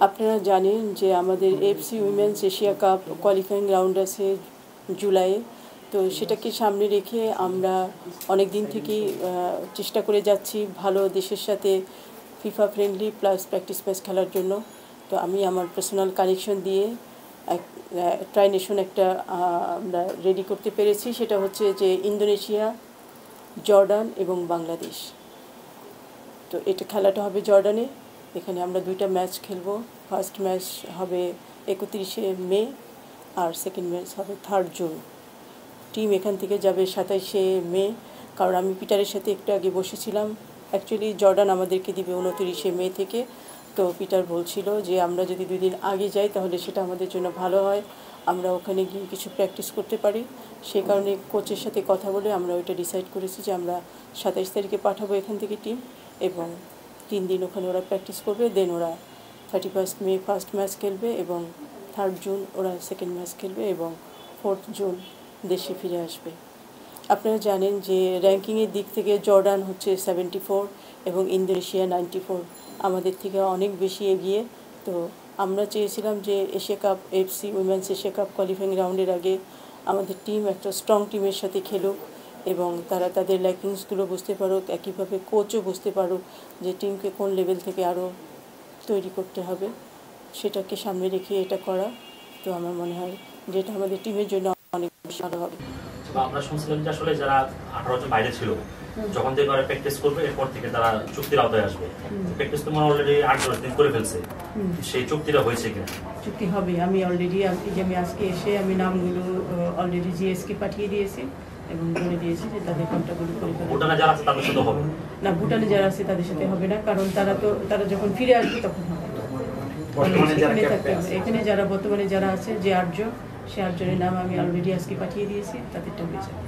আপনারা জানেন যে আমাদের FC women's Asia cup qualifying round আছে জুলাইয়ে। তো সেটাকে সামনে রেখে আমরা অনেক দিন থেকেই চেষ্টা করে যাচ্ছি ভালো দেশের সাথে FIFA friendly plus practice match খেলার জন্য। তো আমি আমার পার্সোনাল কানেকশন দিয়ে ট্রাই নেশন একটা আমরা রেডি করতে পেরেছি। সেটা হচ্ছে যে ইন্দোনেশিয়া, জর্ডান এবং বাংলাদেশ। তো এটা খেলাটা হবে জর্ডানে। এখানে আমরা 2টা ম্যাচ খেলবো। ফার্স্ট ম্যাচ হবে 31শে মে আর সেকেন্ড ম্যাচ হবে 3rd জুন। টিম এখান থেকে যাবে 27শে মে, কারণ আমি পিটারের সাথে একটু আগে বসেছিলাম। অ্যাকচুয়ালি জর্ডান আমাদেরকে দিবে 29শে মে থেকে। তো পিটার বলছিল যে আমরা যদি 2 দিন আগে যাই তাহলে সেটা আমাদের জন্য ভালো হয়, আমরা ওখানে গিয়ে কিছু প্র্যাকটিস করতে পারি। সেই কারণে কোচের সাথে কথা বলে আমরা ওইটা ডিসাইড করেছি যে আমরা 27 তারিখে পাঠাবো এখান থেকে টিম, এবং 3 দিন ওখানে ওরা প্র্যাকটিস করবে। দেন ওরা 31 মে ফার্স্ট ম্যাচ খেলবে এবং 3rd জুন ওরা সেকেন্ড ম্যাচ খেলবে এবং 4th জুন দেশে ফিরে আসবে। আপনারা জানেন যে র্যাঙ্কিংয়ের দিক থেকে জর্ডান হচ্ছে 74 এবং ইন্দোনেশিয়া 94, আমাদের থেকে অনেক বেশি এগিয়ে। তো আমরা চেয়েছিলাম যে Asia cup FC women's Asia cup qualifying রাউন্ডের আগে আমাদের টিম একটা স্ট্রং টিমের সাথে খেলুক এবং তারা তাদের ল্যাকিংসগুলো বুঝতে পারুক, একইভাবে কোচও বুঝতে পারুক যে টিমকে কোন লেভেল থেকে আরও তৈরি করতে হবে, সেটাকে সামনে রেখে এটা করা। তো আমার মনে হয় যে এটা আমাদের টিমের জন্য অনেক বেশি ভালো হবে। আমরা শুনছিলাম যে আসলে যারা 18 জন বাইরে ছিল যখন থেকে প্র্যাকটিস করবে এরপর থেকে তারা চুক্তির আওতায় আসবে। প্র্যাকটিস তো অলরেডি 8-10 দিন করে ফেলছে, সেই চুক্তিটা হয়েছে কিনা? চুক্তি হবে। আমি অলরেডি আমি আজকে এসে আমি নামগুলো অলরেডি জিএসকে পাঠিয়ে দিয়েছি এবং বলে দিয়েছি যে তাদের কন্ট্যাক্টগুলো করে ফেলবে। ভুটানে যারা আছে তাদের সাথে হবে না, ভুটানে যারা আছে তাদের সাথে হবে না, কারণ তারা যখন ফিরে আসবে তখন হবে। এখানে যারা বর্তমানে যারা আছে যে 8 জন, সে 8 জনের নাম আমি অলরেডি আজকে পাঠিয়ে দিয়েছি, তাদেরটা হয়ে যাবে।